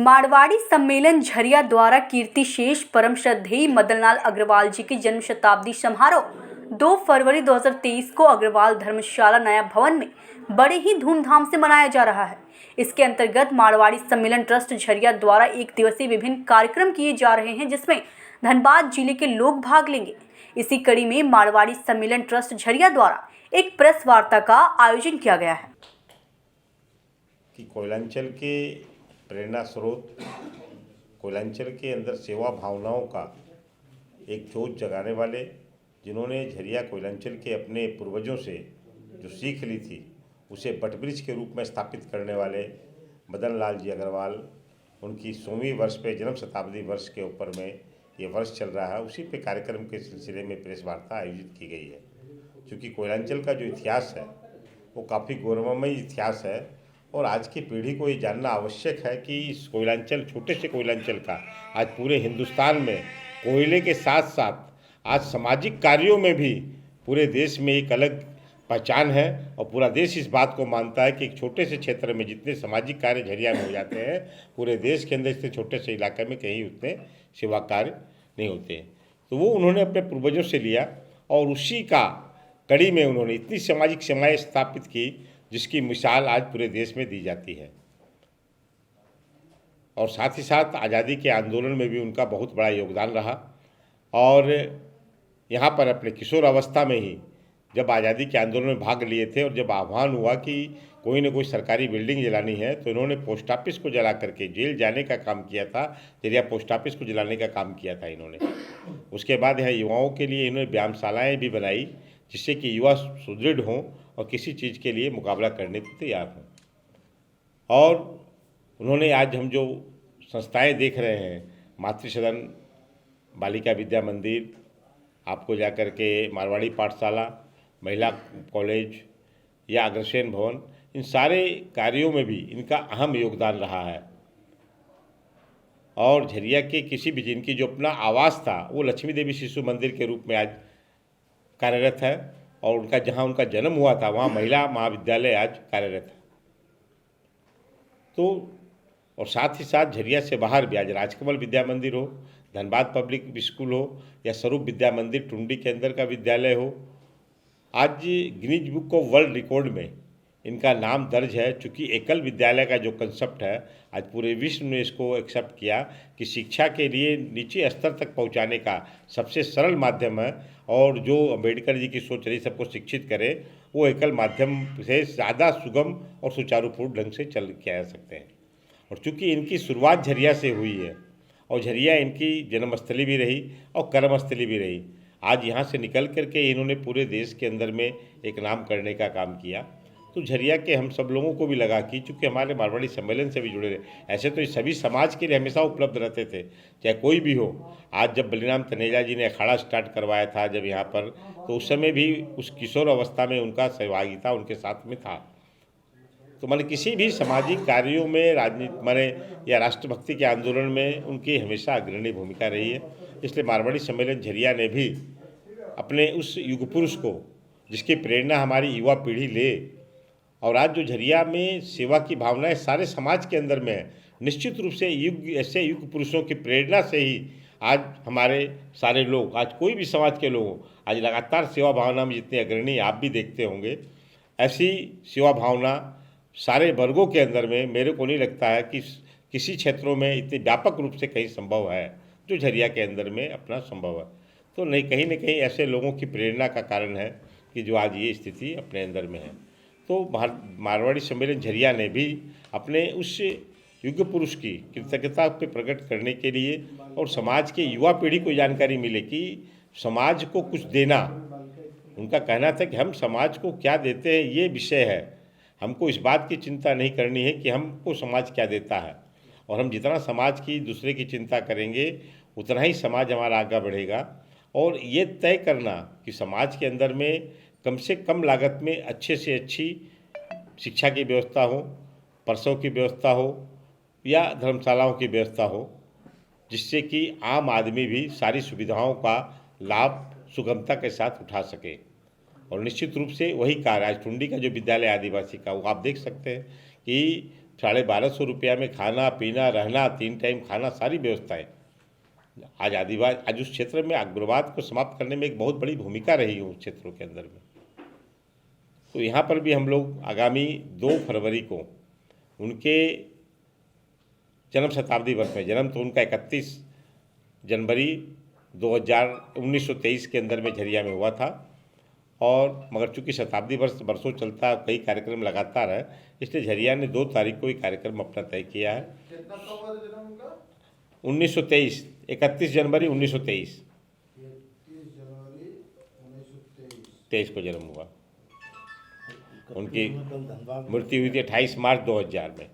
मारवाड़ी सम्मेलन झरिया द्वारा कीर्ति शेष परम श्रद्धेय मदनलाल अग्रवाल जी की जन्म शताब्दी समारोह 2 फरवरी 2023 को अग्रवाल धर्मशाला नया भवन में बड़े ही धूमधाम से मनाया जा रहा है। इसके अंतर्गत मारवाड़ी सम्मेलन ट्रस्ट झरिया द्वारा एक दिवसीय विभिन्न कार्यक्रम किए जा रहे हैं, जिसमें धनबाद जिले के लोग भाग लेंगे। इसी कड़ी में मारवाड़ी सम्मेलन ट्रस्ट झरिया द्वारा एक प्रेस वार्ता का आयोजन किया गया है कि कोयलांचल के प्रेरणा स्रोत, कोयलांचल के अंदर सेवा भावनाओं का एक जोत जगाने वाले, जिन्होंने झरिया कोयलांचल के अपने पूर्वजों से जो सीख ली थी उसे बटब्रिज के रूप में स्थापित करने वाले मदन लाल जी अग्रवाल, उनकी 100वीं वर्ष पे जन्म शताब्दी वर्ष के ऊपर में ये वर्ष चल रहा है, उसी पे कार्यक्रम के सिलसिले में प्रेस वार्ता आयोजित की गई है। क्योंकि कोयलांचल का जो इतिहास है वो काफ़ी गौरवमय इतिहास है और आज की पीढ़ी को ये जानना आवश्यक है कि इस कोयलांचल, छोटे से कोयलांचल का आज पूरे हिंदुस्तान में कोयले के साथ साथ आज सामाजिक कार्यों में भी पूरे देश में एक अलग पहचान है और पूरा देश इस बात को मानता है कि एक छोटे से क्षेत्र में जितने सामाजिक कार्य झरिया में हो जाते हैं, पूरे देश के अंदर इतने छोटे से इलाके में कहीं उतने सेवा कार्य नहीं होते हैं। तो वो उन्होंने अपने पूर्वजों से लिया और उसी का कड़ी में उन्होंने इतनी सामाजिक सेवाएँ स्थापित की जिसकी मिसाल आज पूरे देश में दी जाती है। और साथ ही साथ आज़ादी के आंदोलन में भी उनका बहुत बड़ा योगदान रहा और यहाँ पर अपने किशोर अवस्था में ही जब आज़ादी के आंदोलन में भाग लिए थे और जब आह्वान हुआ कि कोई न कोई सरकारी बिल्डिंग जलानी है, तो इन्होंने पोस्ट ऑफिस को जला करके जेल जाने का काम किया था, जरिया पोस्ट ऑफिस को जलाने का काम किया था इन्होंने। उसके बाद यहाँ युवाओं के लिए इन्होंने व्यायामशालाएँ भी बनाई, जिससे कि युवा सुदृढ़ हों और किसी चीज़ के लिए मुकाबला करने को तैयार हों। और उन्होंने आज हम जो संस्थाएं देख रहे हैं, मातृसदन, बालिका विद्या मंदिर, आपको जाकर के मारवाड़ी पाठशाला, महिला कॉलेज या अग्रसेन भवन, इन सारे कार्यों में भी इनका अहम योगदान रहा है। और झरिया के किसी भी, जिनकी जो अपना आवास था वो लक्ष्मी देवी शिशु मंदिर के रूप में आज कार्यरत है और उनका जहाँ उनका जन्म हुआ था वहाँ महिला महाविद्यालय आज कार्यरत है। तो और साथ ही साथ झरिया से बाहर भी आज राजकमल विद्या मंदिर हो, धनबाद पब्लिक स्कूल हो या स्वरूप विद्या मंदिर टुंडी के अंदर का विद्यालय हो, आज Guinness book of world record में इनका नाम दर्ज है। चूँकि एकल विद्यालय का जो कंसेप्ट है आज पूरे विश्व ने इसको एक्सेप्ट किया कि शिक्षा के लिए नीचे स्तर तक पहुंचाने का सबसे सरल माध्यम है और जो अम्बेडकर जी की सोच रही सबको शिक्षित करे, वो एकल माध्यम से ज़्यादा सुगम और सुचारूपूर्ण ढंग से चल किया जा सकते हैं। और चूँकि इनकी शुरुआत झरिया से हुई है और झरिया इनकी जन्मस्थली भी रही और कर्मस्थली भी रही, आज यहाँ से निकल करके इन्होंने पूरे देश के अंदर में एक नाम करने का काम किया। तो झरिया के हम सब लोगों को भी लगा कि चूँकि हमारे मारवाड़ी सम्मेलन से भी जुड़े रहे, ऐसे तो ये सभी समाज के लिए हमेशा उपलब्ध रहते थे, चाहे कोई भी हो। आज जब बलिराम तनेजा जी ने अखाड़ा स्टार्ट करवाया था जब यहाँ पर, तो उस समय भी उस किशोर अवस्था में उनका सहभागिता उनके साथ में था। तो मैंने किसी भी सामाजिक कार्यों में, राजनीति मैंने या राष्ट्रभक्ति के आंदोलन में उनकी हमेशा अग्रणी भूमिका रही है। इसलिए मारवाड़ी सम्मेलन झरिया ने भी अपने उस युग पुरुष को, जिसकी प्रेरणा हमारी युवा पीढ़ी ले, और आज जो झरिया में सेवा की भावना सारे समाज के अंदर में है, निश्चित रूप से ऐसे युग पुरुषों की प्रेरणा से ही आज हमारे सारे लोग, आज कोई भी समाज के लोग आज लगातार सेवा भावना में जितने अग्रणी आप भी देखते होंगे, ऐसी सेवा भावना सारे वर्गों के अंदर में मेरे को नहीं लगता है कि किसी क्षेत्रों में इतने व्यापक रूप से कहीं संभव है जो झरिया के अंदर में अपना संभव है। तो नहीं, कहीं न कहीं ऐसे लोगों की प्रेरणा का कारण है कि जो आज ये स्थिति अपने अंदर में है। तो मारवाड़ी सम्मेलन झरिया ने भी अपने उस युग पुरुष की कृतज्ञता पे प्रकट करने के लिए और समाज के युवा पीढ़ी को जानकारी मिले कि समाज को कुछ देना, उनका कहना था कि हम समाज को क्या देते हैं ये विषय है, हमको इस बात की चिंता नहीं करनी है कि हमको समाज क्या देता है, और हम जितना समाज की दूसरे की चिंता करेंगे उतना ही समाज हमारा आगे बढ़ेगा। और ये तय करना कि समाज के अंदर में कम से कम लागत में अच्छे से अच्छी शिक्षा की व्यवस्था हो, प्रसव की व्यवस्था हो या धर्मशालाओं की व्यवस्था हो, जिससे कि आम आदमी भी सारी सुविधाओं का लाभ सुगमता के साथ उठा सके। और निश्चित रूप से वही कार्य आज टुंडी का जो विद्यालय आदिवासी का, वो आप देख सकते हैं कि 1250 रुपया में खाना पीना रहना 3 टाइम खाना सारी व्यवस्थाएं आज उस क्षेत्र में उग्रवाद को समाप्त करने में एक बहुत बड़ी भूमिका रही है उस क्षेत्रों के अंदर में। तो यहाँ पर भी हम लोग आगामी 2 फरवरी को उनके जन्म शताब्दी वर्ष में, जन्म तो उनका 31 जनवरी 1923 के अंदर में झरिया में हुआ था, और मगर चूँकि शताब्दी वर्ष बरसों चलता, कई कार्यक्रम लगातार है, इसलिए झरिया ने 2 तारीख को ही कार्यक्रम अपना तय किया है। 1923, 31 जनवरी 1923 23 को जन्म हुआ। उनकी मृत्यु हुई थी 28 मार्च 2000 में।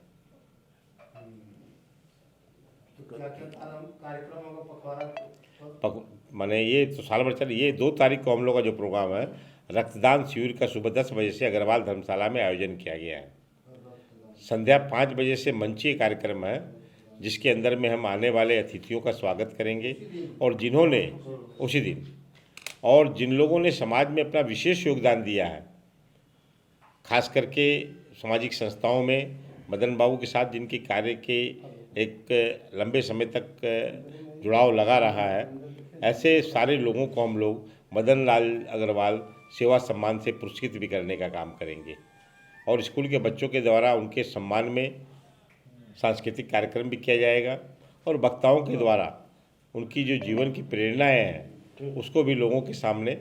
माने ये तो साल भर चले। ये 2 तारीख को हम लोग का जो प्रोग्राम है, रक्तदान शिविर का सुबह 10 बजे से अग्रवाल धर्मशाला में आयोजन किया गया है। संध्या 5 बजे से मंचीय कार्यक्रम है, जिसके अंदर में हम आने वाले अतिथियों का स्वागत करेंगे, और जिन्होंने उसी दिन और जिन लोगों ने समाज में अपना विशेष योगदान दिया है, खास करके सामाजिक संस्थाओं में मदन बाबू के साथ जिनकी कार्य के एक लंबे समय तक जुड़ाव लगा रहा है, ऐसे सारे लोगों को हम लोग मदन लाल अग्रवाल सेवा सम्मान से पुरस्कृत भी करने का काम करेंगे, और स्कूल के बच्चों के द्वारा उनके सम्मान में सांस्कृतिक कार्यक्रम भी किया जाएगा, और वक्ताओं के द्वारा उनकी जो जीवन की प्रेरणाएं हैं उसको भी लोगों के सामने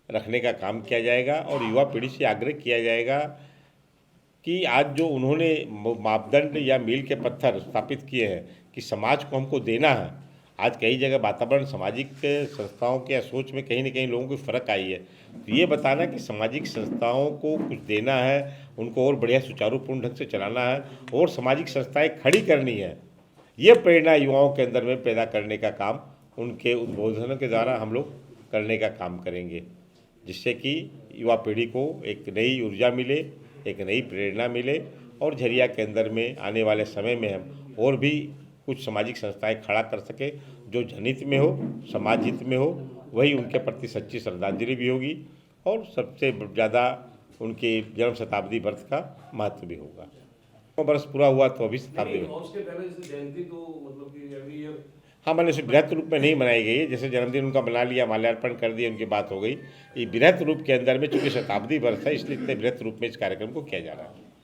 रखने का काम किया जाएगा, और युवा पीढ़ी से आग्रह किया जाएगा कि आज जो उन्होंने मापदंड या मील के पत्थर स्थापित किए हैं कि समाज को हमको देना है, आज कई जगह वातावरण सामाजिक संस्थाओं के सोच में कहीं न कहीं लोगों की फ़र्क आई है। तो ये बताना कि सामाजिक संस्थाओं को कुछ देना है, उनको और बढ़िया सुचारूपूर्ण ढंग से चलाना है, और सामाजिक संस्थाएं खड़ी करनी है, ये प्रेरणा युवाओं के अंदर में पैदा करने का काम उनके उद्बोधनों के द्वारा हम लोग करने का काम करेंगे, जिससे कि युवा पीढ़ी को एक नई ऊर्जा मिले, एक नई प्रेरणा मिले, और झरिया के अंदर में आने वाले समय में हम और भी कुछ सामाजिक संस्थाएं खड़ा कर सके जो जनहित में हो, समाज हित में हो। वही उनके प्रति सच्ची श्रद्धांजलि भी होगी, और सबसे ज़्यादा उनके जन्म शताब्दी वर्ष का महत्व भी होगा। 9 वर्ष पूरा हुआ तो अभी शताब्दी जयंती तो मतलब कि एवरी ईयर। हाँ, मैंने इसे बृहत रूप में नहीं मनाई गई है। जैसे जन्मदिन उनका मना लिया, माल्यार्पण कर दिया, उनकी बात हो गई। ये बृहत रूप के अंदर में चूँकि शताब्दी वर्ष है, इसलिए इतने बृहत रूप में इस कार्यक्रम को किया जा रहा है।